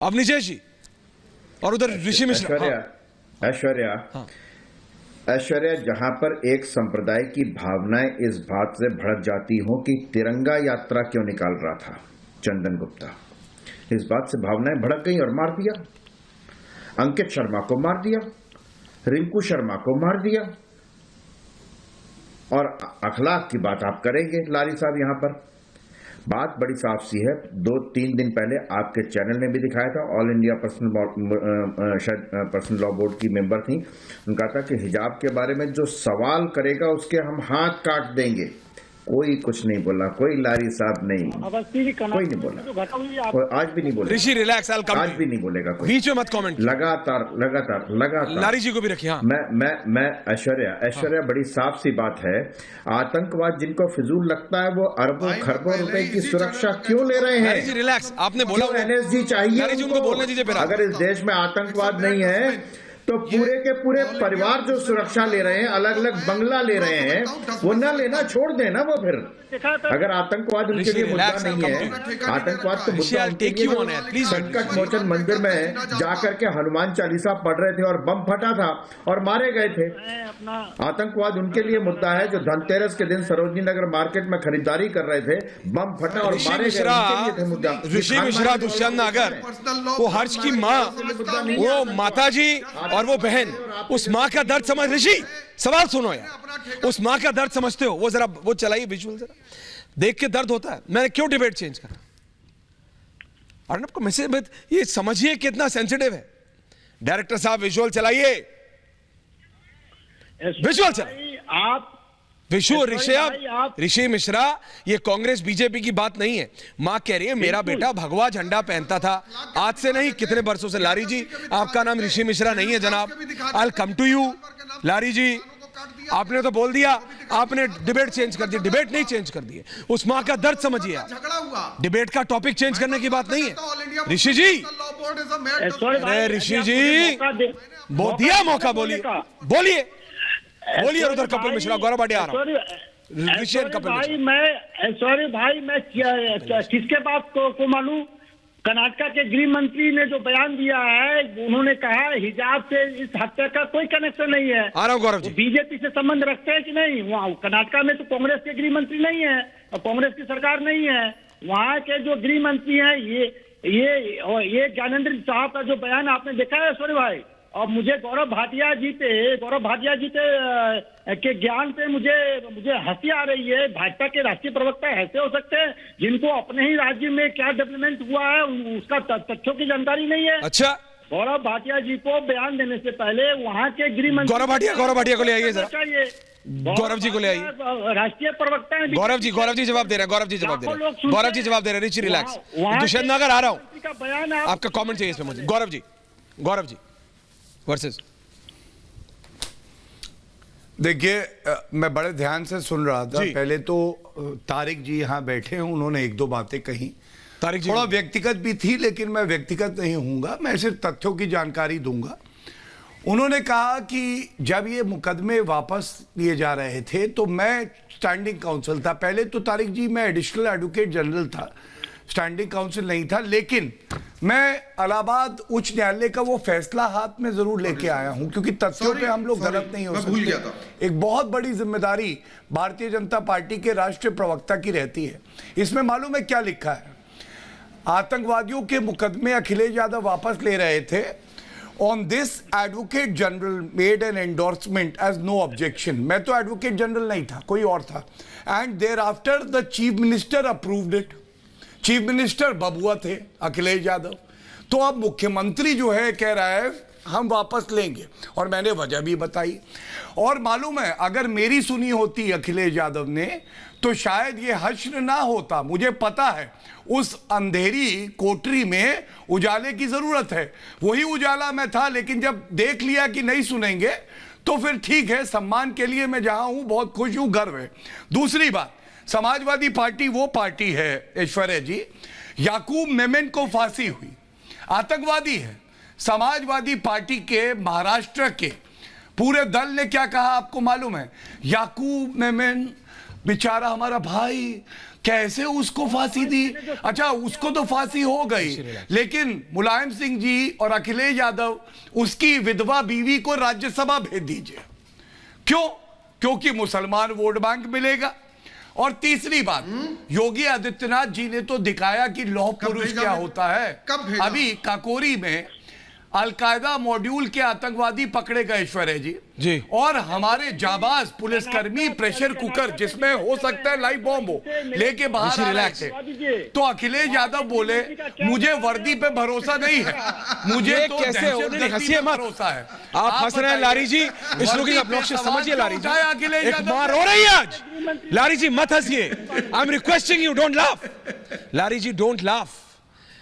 अवनीश जी और उधर ऋषि मिश्रा। ऐश्वर्या, जहां पर एक संप्रदाय की भावनाएं इस बात से भड़क जाती हो कि तिरंगा यात्रा क्यों निकाल रहा था चंदन गुप्ता, इस बात से भावनाएं भड़क गई और मार दिया। अंकित शर्मा को मार दिया, रिंकू शर्मा को मार दिया। और अखलाक की बात आप करेंगे लारी साहब, यहां पर बात बड़ी साफ सी है। 2-3 दिन पहले आपके चैनल ने भी दिखाया था, all India personal law board की मेंबर थी, उनका था कि हिजाब के बारे में जो सवाल करेगा उसके हम हाथ काट देंगे। कोई कुछ नहीं बोला, कोई लारी साहब नहीं, कोई नहीं बोला, और आज भी नहीं बोलेगा। ऋषि रिलैक्स, आज भी नहीं बोलेगा कोई, बीच में मत कमेंट। लगातार लारी जी को भी रखिए। हाँ। मैं ऐश्वर्या, बड़ी साफ सी बात है, आतंकवाद जिनको फिजूल लगता है वो अरबों खरबों रुपए की सुरक्षा क्यों ले रहे हैं? जी रिलैक्स, आपने बोला एनएसजी चाहिए उनको बोलने दीजिए। अगर इस देश में आतंकवाद नहीं है तो पूरे के पूरे परिवार जो सुरक्षा ले रहे हैं, अलग अलग बंगला ले रहे हैं, वो न लेना छोड़ देना। वो फिर अगर आतंकवाद उनके लिए मुद्दा नहीं है, आतंकवाद तो मुद्दा उनके लिए संकट मोचन मंदिर में जाकर के हनुमान चालीसा पढ़ रहे थे और बम फटा था और मारे गए थे। आतंकवाद उनके लिए मुद्दा है जो धनतेरस के दिन सरोजनी नगर मार्केट में खरीदारी कर रहे थे, बम फटा और मारे गए। मुद्दा ऋषि मिश्रा, दुष्यंत नागर, वो हर्ष की माँ, वो माता जी और वो बहन, उस माँ का दर्द समझ। ऋषि सवाल सुनो यार, उस माँ का दर्द समझते हो? वो जरा वो चलाइए विजुअल, जरा देख के दर्द होता है। मैंने क्यों डिबेट चेंज करा? और आपको मैसेज ये समझिए कितना सेंसिटिव है। डायरेक्टर साहब विजुअल चलाइए, विजुअल चलाइए। आप विशु ऋषि मिश्रा, ये कांग्रेस बीजेपी की बात नहीं है। मां कह रही है मेरा बेटा भगवा झंडा पहनता था, आज से नहीं कितने बरसों से। लारी जी, आपका नाम ऋषि मिश्रा नहीं है जनाब। आई कम टू यू लारी जी, आपने तो बोल दिया, आपने डिबेट चेंज कर दी। डिबेट नहीं चेंज कर दी, उस मां का दर्द समझिए आप। डिबेट का टॉपिक चेंज करने की बात नहीं है। ऋषि जी, अरे ऋषि जी, दिया मौका, बोलिए बोलिए। उधर कपिल मिश्रा, गौरव भाटिया आ रहा हूं। भाई मैं किसके बात को मानूं? कर्नाटका के गृह मंत्री ने जो बयान दिया है, उन्होंने कहा हिजाब से इस हत्या का कोई कनेक्शन नहीं है। आ रहा हूं गौरव जी। बीजेपी से संबंध रखते हैं कि नहीं? वहाँ कर्नाटका में तो कांग्रेस के गृह मंत्री नहीं है और कांग्रेस की सरकार नहीं है। वहाँ के जो गृह मंत्री हैं, ये ज्ञानेंद्र साहब का जो बयान आपने देखा है सूर्य भाई, और मुझे गौरव भाटिया जी के ज्ञान पे मुझे हंसी आ रही है। भाजपा के राष्ट्रीय प्रवक्ता ऐसे हो सकते हैं जिनको अपने ही राज्य में क्या डेवलपमेंट हुआ है उसका तथ्यों की जानकारी नहीं है। अच्छा, गौरव भाटिया जी को बयान देने से पहले वहाँ के गृह मंत्री गौरव भाटिया को ले आइए जरा। गौरव जी को ले आइए। राष्ट्रीय प्रवक्ता है गौरव जी जवाब दे रहे हैं। गौरव जी जवाब दे रहे हैं। ऋषि रिलैक्स, दुष्यंत नागर आ रहा हूँ, आपका कॉमेंट चाहिए इसमें मुझे। गौरव जी वर्सेस। देखिए, मैं बड़े ध्यान से सुन रहा था। पहले तो तारिक जी यहाँ बैठे हैं, उन्होंने एक दो बातें कही, तारिक जी थोड़ा व्यक्तिगत भी थी, लेकिन मैं व्यक्तिगत नहीं हूँगा, मैं सिर्फ तथ्यों की जानकारी दूंगा। उन्होंने कहा कि जब ये मुकदमे वापस लिए जा रहे थे तो मैं स्टैंडिंग काउंसिल था। पहले तो तारिक जी मैं एडिशनल एडवोकेट जनरल था, स्टैंडिंग काउंसिल नहीं था, लेकिन मैं इलाहाबाद उच्च न्यायालय का वो फैसला हाथ में जरूर लेके आया हूं, क्योंकि तथ्यों पे हम लोग गलत नहीं हो सकते। एक बहुत बड़ी जिम्मेदारी भारतीय जनता पार्टी के राष्ट्रीय प्रवक्ता की रहती है। इसमें मालूम है क्या लिखा है? आतंकवादियों के मुकदमे अखिलेश यादव वापस ले रहे थे। On this advocate general made an endorsement as no objection. मैं तो एडवोकेट जनरल नहीं था, कोई और था। And thereafter the chief minister approved it. Chief minister बबुआ थे अखिलेश यादव। तो अब मुख्यमंत्री जो है कह रहा है हम वापस लेंगे, और मैंने वजह भी बताई। और मालूम है, अगर मेरी सुनी होती अखिलेश यादव ने तो शायद ये हश्र ना होता। मुझे पता है उस अंधेरी कोठरी में उजाले की जरूरत है, वही उजाला में था, लेकिन जब देख लिया कि नहीं सुनेंगे तो फिर ठीक है, सम्मान के लिए मैं जहां हूं बहुत खुश हूं, गर्व है। दूसरी बात, समाजवादी पार्टी वो पार्टी है ऐश्वर्या जी, याकूब मेमन को फांसी हुई, आतंकवादी है। समाजवादी पार्टी के महाराष्ट्र के पूरे दल ने क्या कहा आपको मालूम है? याकूब मेमन बेचारा हमारा भाई, कैसे उसको फांसी दी? अच्छा, उसको तो फांसी हो गई, लेकिन मुलायम सिंह जी और अखिलेश यादव उसकी विधवा बीवी को राज्यसभा भेज दीजिए। क्यों? क्योंकि मुसलमान वोट बैंक मिलेगा। और तीसरी बात, योगी आदित्यनाथ जी ने तो दिखाया कि लौह पुरुष क्या होता है। अभी काकोरी में अलकायदा मॉड्यूल के आतंकवादी पकड़े गए ऐश्वर्या जी, और हमारे जाबाज पुलिसकर्मी प्रेशर कुकर जिसमें हो सकता है लाइव बॉम्ब हो लेके बाहर आ रहे थे। तो अखिलेश यादव बोले मुझे वर्दी पे भरोसा नहीं है, मुझे तो हंसिए मत, भरोसा है। आप हंस रहे हैं लारी जी, इस लुकिंग ऑब्नॉक्शियस, समझिए लारी जी, अखिलेश एक यादव मार हो रही है आज। लारी जी मत हंसिए, I am requesting you, don't laugh. Lari ji don't laugh.